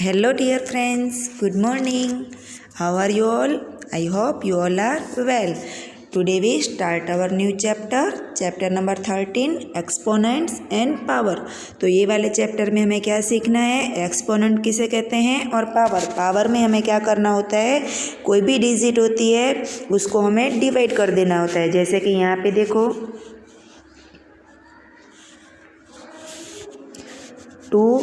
Hello dear friends, good morning. How are you all? I hope you all are well. Today we start our new chapter number 13, exponents and power. तो ये वाले chapter में हमें क्या सीखना है, exponent किसे कहते हैं और पावर में हमें क्या करना होता है, कोई भी डिजिट होती है उसको हमें डिवाइड कर देना होता है। जैसे कि यहाँ पे देखो 2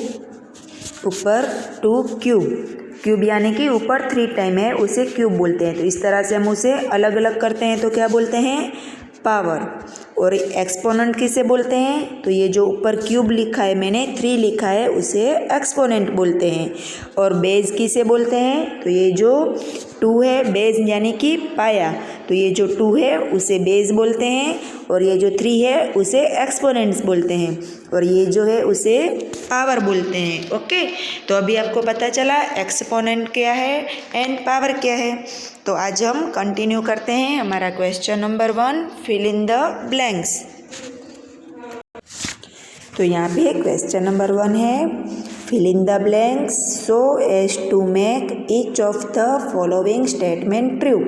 ऊपर 2 क्यूब यानी कि ऊपर 3 टाइम है उसे क्यूब बोलते हैं। तो इस तरह से हम उसे अलग अलग करते हैं तो क्या बोलते हैं, पावर। और एक्सपोनेंट किसे बोलते हैं, तो ये जो ऊपर क्यूब लिखा है मैंने 3 लिखा है उसे एक्सपोनेंट बोलते हैं। और बेस किसे बोलते हैं, तो ये जो 2 है बेस यानी कि पाया, तो ये जो 2 है उसे बेस बोलते हैं और ये जो 3 है उसे एक्सपोनेंट्स बोलते हैं और ये जो है उसे पावर बोलते हैं। ओके, तो अभी आपको पता चला एक्सपोनेंट क्या है एंड पावर क्या है। तो आज हम कंटिन्यू करते हैं हमारा question number 1, fill in the blanks. तो यहाँ पे क्वेश्चन नंबर 1 है, fill in the blanks so as to make each of the following statement true.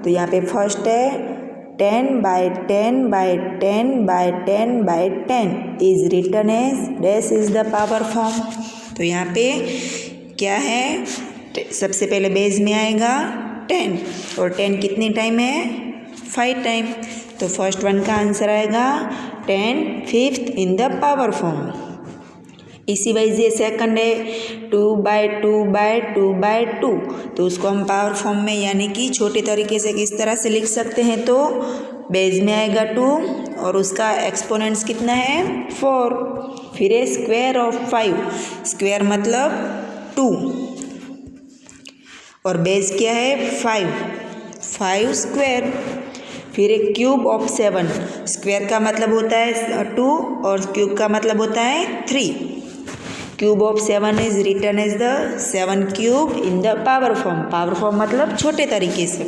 तो यहाँ पे फर्स्ट है 10 by 10 by 10 by 10 by 10 is written as dash is the power form. तो यहाँ पे क्या है, सबसे पहले बेस में आएगा 10 और 10 कितनी टाइम है, 5 टाइम। तो फर्स्ट वन का आंसर आएगा 10 5th in the power form. इसी वाइज ये सेकंड है 2 बाई 2 बाई 2 बाई 2, तो उसको हम पावर फॉर्म में यानी कि छोटे तरीके से किस तरह से लिख सकते हैं, तो बेस में आएगा 2 और उसका एक्सपोनेंट्स कितना है 4। फिर है स्क्वायर ऑफ 5, स्क्वायर मतलब 2 और बेस क्या है 5 स्क्वायर। फिर एक क्यूब ऑफ 7, स्क्वायर का मतलब होता है 2 और क्यूब का मतलब होता है 3। Cube of 7 is written as the 7 cube in the power form मतलब छोटे तरीके से।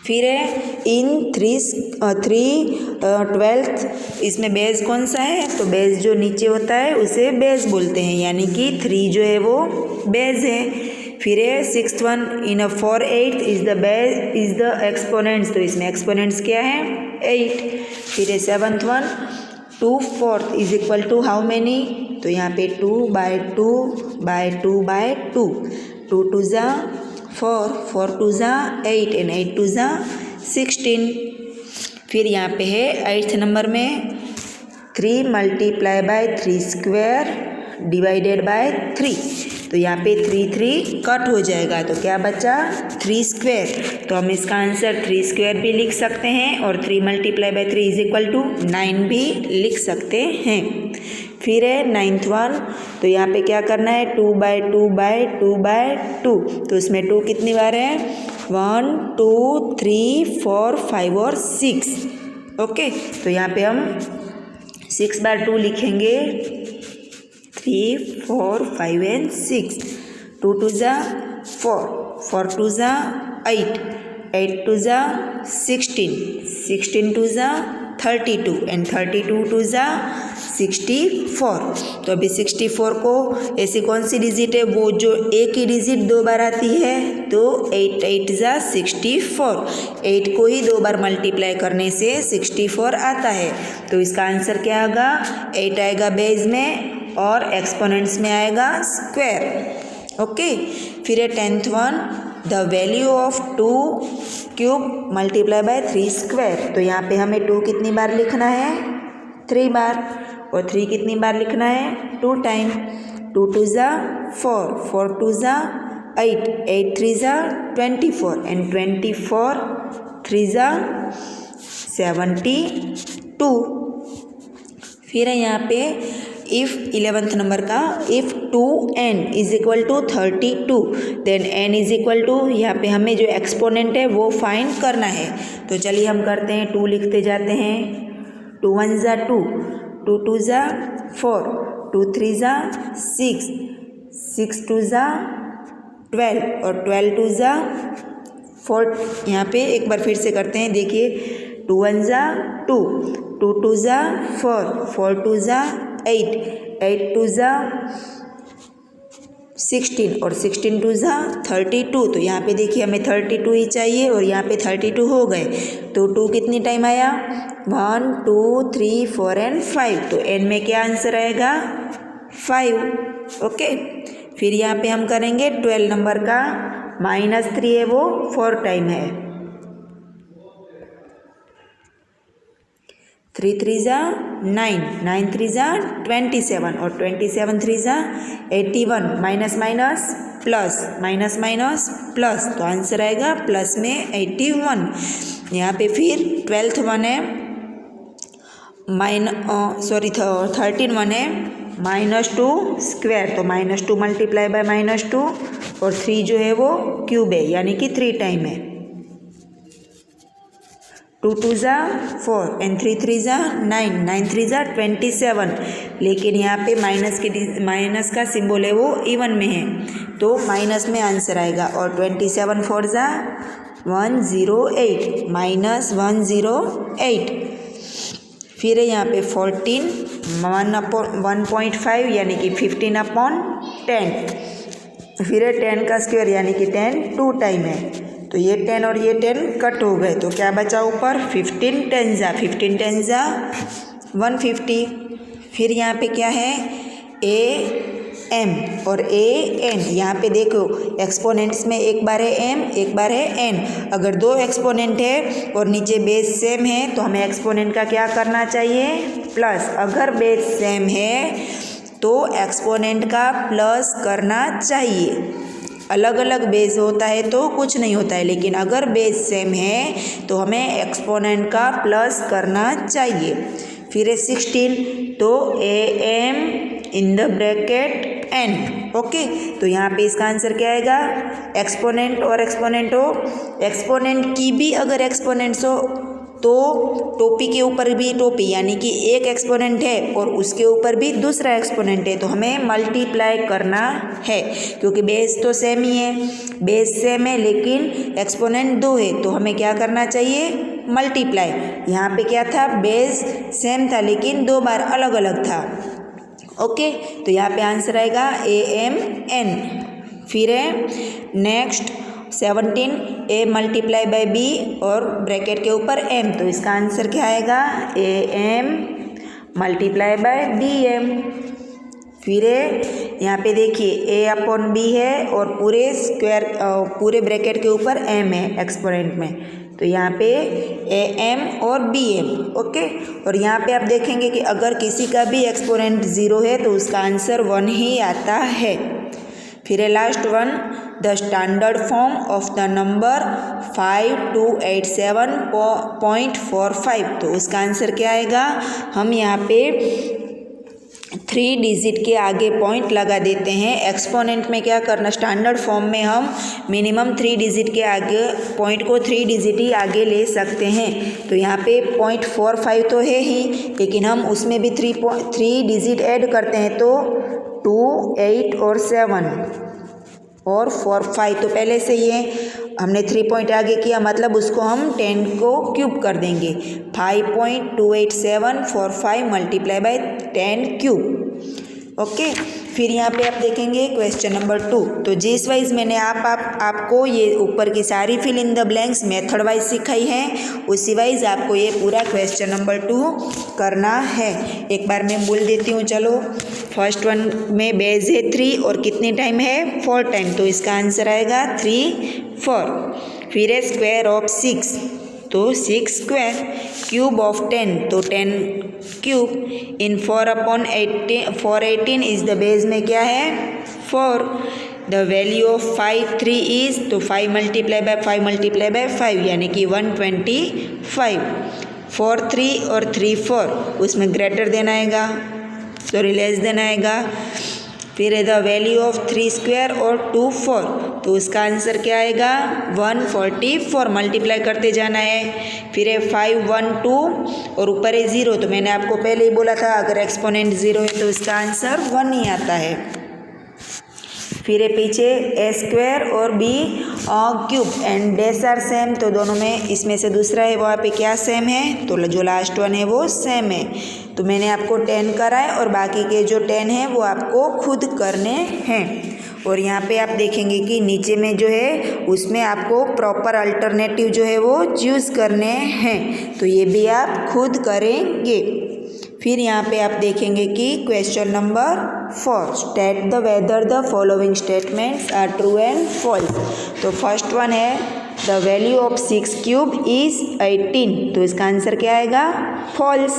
फिर है इन 3/12, इसमें बेस कौन सा है, तो बेस जो नीचे होता है उसे बेस बोलते हैं यानी कि 3 जो है वो बेस है। फिर है 6th one in 4/8 is the base is the exponents, तो इसमें एक्सपोनेंट्स क्या है 8। फिर है 7th one 2/4 is equal to how many, तो यहाँ पे 2 बाई 2 बाई 2 बाई 2, 2 2 ज़ा 4, 4 2 ज़ा 8 एंड 8 2 ज़ा 16। फिर यहाँ पे है 8th नंबर में 3 multiply by 3 square divided by 3, तो यहाँ पे 3 कट हो जाएगा तो क्या बचा 3 स्क्वायर। तो हम इसका आंसर 3 स्क्वायर भी लिख सकते हैं और 3 multiply by 3 is equal to 9 भी लिख सकते हैं। फिर है 9th वन, तो यहाँ पे क्या करना है 2 बाई 2 बाई 2 बाई 2, तो इसमें 2 कितनी बार है 1 2 3 4 5 और 6। ओके, तो यहाँ पे हम 6 बार 2 लिखेंगे 3 4 5 एंड 6, 2 2 ज़ा 4, 4 2 ज़ा 8, 8 2 ज़ा 16, 16 2 ज़ा 32 एंड 32 2 ज़ा 64। तो अभी 64 को ऐसी कौन सी डिजिट है, वो जो एक ही डिजिट 2 बार आती है, तो 8 8 ज़ा 64, 8 को ही 2 बार मल्टीप्लाई करने से 64 आता है। तो इसका आंसर क्या आएगा, 8 आएगा बेस में और एक्सपोनेंट्स में आएगा स्क्वायर। ओके, फिर है 10th one, the value of 2 cube multiply by 3 square, तो यहाँ पे हमें 2 कितनी बार लिखना है 3 बार और 3 कितनी बार लिखना है 2 टाइम। 2 2 ज़ा 4, 4 2 ज़ा 8, 8 3 ज़ा 24 एंड 24 3 ज़ा 72। फिर है यहाँ पे इफ़ 11th नंबर का if 2n is equal to 32 then n is equal to, यहाँ पे हमें जो एक्सपोनेंट है वो फाइंड करना है। तो चलिए हम करते हैं, 2 लिखते जाते हैं, 2 1 ज़ा 2, 2 2 ज़ा 4, 2 3 ज़ा 6, 6 2 ज़ा 12 और 12 2 ज़ा 4। यहाँ पे एक बार फिर से करते हैं, देखिए 2 1 ज़ा 2, 2 2 ज़ा 4, 4 2 ज़ा 8, 8 2 ज़ा 16 और 16 टू ज़ा 32। तो यहाँ पे देखिए हमें 32 ही चाहिए और यहाँ पे 32 हो गए। तो 2 कितनी टाइम आया? 1 2 3 4 एंड 5। तो एन में क्या आंसर आएगा? 5। ओके, फिर यहाँ पे हम करेंगे 12 नंबर का -3 है वो 4 टाइम है। 3 3 ज़ा 9, 9 3 ज़ा 27 और 27 3 ज़ा 81। Minus minus plus, minus minus plus, तो आंसर आएगा प्लस में 81। यहाँ पे फिर 12th वन है 13 वन है -2 स्क्वायर। तो -2 मल्टीप्लाई बाय -2 और 3 जो है वो क्यूब है, यानी कि 3 टाइम है। 2 2 ज़ा 4 एंड 3 3 ज़ा 9, 9 3 ज़ा 27। लेकिन यहाँ पे माइनस का सिंबल है वो इवन में है, तो माइनस में आंसर आएगा। और 27 4 ज़ा 108, -108। फिर है यहाँ पे 14 1.5 यानी कि 15/10। फिर है 10 का स्क्वायर यानी कि 10 2 टाइम है। तो ये 10 और ये 10 कट हो गए, तो क्या बचा ऊपर? 15 10 ज़ा 150। फिर यहाँ पे क्या है? AM और AN। यहाँ पे देखो एक्सपोनेंट्स में एक बार है M, एक बार है N। अगर 2 एक्सपोनेंट है और नीचे बेस सेम है तो हमें एक्सपोनेंट का क्या करना चाहिए? प्लस। अगर बेस सेम है तो एक्सपोनेंट का प्लस करना चाहिए। अलग अलग बेस होता है तो कुछ नहीं होता है, लेकिन अगर बेस सेम है तो हमें एक्सपोनेंट का प्लस करना चाहिए। फिर है 16, तो AM in the bracket N। Okay, तो यहाँ पे इसका आंसर क्या आएगा? एक्सपोनेंट और एक्सपोनेंट हो, एक्सपोनेंट की भी अगर एक्सपोनेंट्स हो तो टोपी के ऊपर भी टोपी, यानी कि एक एक्सपोनेंट है और उसके ऊपर भी दूसरा एक्सपोनेंट है, तो हमें मल्टीप्लाई करना है। क्योंकि बेस तो सेम ही है, बेस सेम है लेकिन एक्सपोनेंट 2 है, तो हमें क्या करना चाहिए? मल्टीप्लाई। यहाँ पे क्या था? बेस सेम था लेकिन 2 बार अलग अलग था। ओके, तो यहाँ पे आंसर आएगा AMN। फिर है next 17, A multiply by B और ब्रैकेट के ऊपर M। तो इसका आंसर क्या आएगा? AM multiply by BM। फिर यहाँ पे देखिए A/B है और पूरे ब्रैकेट के ऊपर M है एक्सपोनेंट में, तो यहाँ पे AM और BM। ओके, और यहाँ पे आप देखेंगे कि अगर किसी का भी एक्सपोनेंट 0 है तो उसका आंसर 1 ही आता है। फिर है last one, the standard form of the number 5287.45। तो उसका आंसर क्या आएगा? हम यहाँ पे 3 डिजिट के आगे पॉइंट लगा देते हैं। एक्सपोनेंट में क्या करना? स्टैंडर्ड फॉर्म में हम मिनिमम 3 डिजिट के आगे पॉइंट को 3 डिजिट ही आगे ले सकते हैं। तो यहाँ पे 0.45 तो है ही, लेकिन हम उसमें भी 3 डिजिट ऐड करते हैं, तो 2 8 और 7 और 4 5 तो पहले से ही है। हमने 3 पॉइंट आगे किया, मतलब उसको हम 10 को क्यूब कर देंगे। 5.28745 मल्टीप्लाई बाय 10 क्यूब। ओके, फिर यहाँ पे आप देखेंगे क्वेश्चन नंबर 2। तो जिस वाइज मैंने आपको ये ऊपर की सारी fill in the blanks method wise सिखाई है, उसी वाइज आपको ये पूरा क्वेश्चन नंबर 2 करना है। एक बार मैं बोल देती हूँ, चलो। फर्स्ट वन में बेस है 3 और कितनी टाइम है? 4 टाइम, तो इसका आंसर आएगा 3 4। फिर है स्क्वायर ऑफ 6, तो 6 स्क्वायर। क्यूब ऑफ 10, तो 10 cube. In 4/18 is the base में क्या है? 4। द वैल्यू ऑफ 5 3 इज, तो 5 मल्टीप्लाई बाय 5 यानी कि 125। 4 3 और 3 4, उसमें ग्रेटर देना आएगा, सॉरी लेस देना आएगा। फिर है द वैल्यू ऑफ 3 स्क्वायर और 2 4, तो उसका आंसर क्या आएगा? 144। मल्टीप्लाई करते जाना है। फिर है 5 1 2 और ऊपर है 0, तो मैंने आपको पहले ही बोला था अगर एक्सपोनेंट 0 है तो इसका आंसर 1 ही आता है। फिर है पीछे ए स्क्वायर और B cube and dash are same, तो दोनों में इसमें से दूसरा है वहाँ पे क्या सेम है? तो जो लास्ट वन है वो सेम है। तो मैंने आपको 10 कराए और बाकी के जो 10 हैं वो आपको खुद करने हैं। और यहाँ पे आप देखेंगे कि नीचे में जो है उसमें आपको प्रॉपर अल्टरनेटिव जो है वो चूज़ करने हैं, तो ये भी आप खुद करेंगे। फिर यहाँ पे आप देखेंगे कि question number 4, state the whether the following statements are true and false. तो फर्स्ट वन है the value of 6 cube is 18, तो इसका आंसर क्या आएगा? फॉल्स।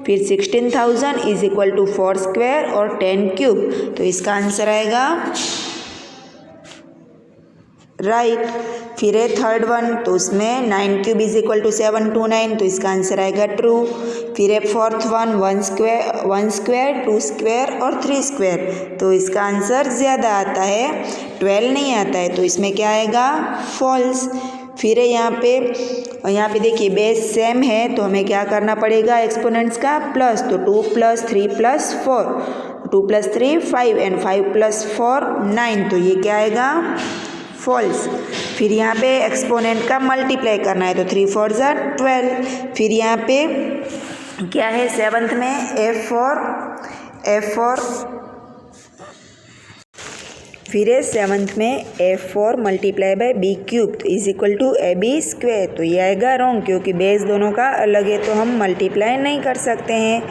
फिर 16,000 इज इक्वल टू 4 स्क्वायर और 10 क्यूब, तो इसका आंसर आएगा राइट। फिर है थर्ड वन, तो उसमें 9 क्यूब इज इक्वल टू 729, तो इसका आंसर आएगा ट्रू। फिर है फोर्थ वन, 1 स्क्वायर 2 स्क्वायर और 3 स्क्वायर, तो इसका आंसर ज़्यादा आता है, 12 नहीं आता है, तो इसमें क्या आएगा? फॉल्स। फिर है यहाँ पे देखिए बेस सेम है, तो हमें क्या करना पड़ेगा? एक्सपोनेंट्स का प्लस, तो 2 + 3 + 4, 2 + 3 5 एंड 5 + 4 9, तो ये क्या आएगा? फॉल्स। फिर यहाँ पे एक्सपोनेंट का मल्टीप्लाई करना है, तो 3 4 = 12। फिर यहाँ पे क्या है? सेवन्थ में F और फिर है सेवन्थ में F4 × B³ तो इज इक्वल टू AB², तो ये आएगा रॉन्ग, क्योंकि बेस दोनों का अलग है, तो हम मल्टीप्लाई नहीं कर सकते हैं।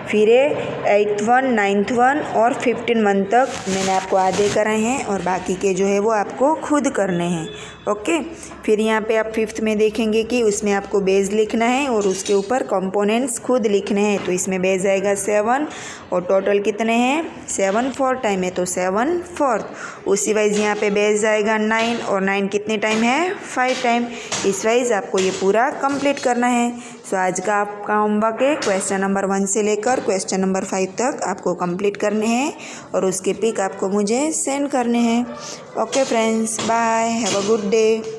फिर है 8th वन, 9th वन और 15 वन तक मैंने आपको आधे कराए हैं, और बाकी के जो है वो आपको खुद करने हैं। ओके। फिर यहाँ पे आप 5th में देखेंगे कि उसमें आपको बेस लिखना है और उसके ऊपर कंपोनेंट्स खुद लिखने हैं, तो इसमें बेस आएगा 7 और टोटल कितने हैं? 7 4 टाइम है, तो 7 4। उसी वाइज यहाँ पे बेस आएगा 9 और 9 कितने टाइम है? 5 टाइम। इस वाइज आपको ये पूरा कंप्लीट करना है। सो आज का आपका होमवर्क है क्वेश्चन नंबर 1 से लेकर क्वेश्चन नंबर 5 तक आपको कंप्लीट करने हैं, और उसके पिक आपको मुझे सेंड करने हैं। Okay friends, bye, have a good day.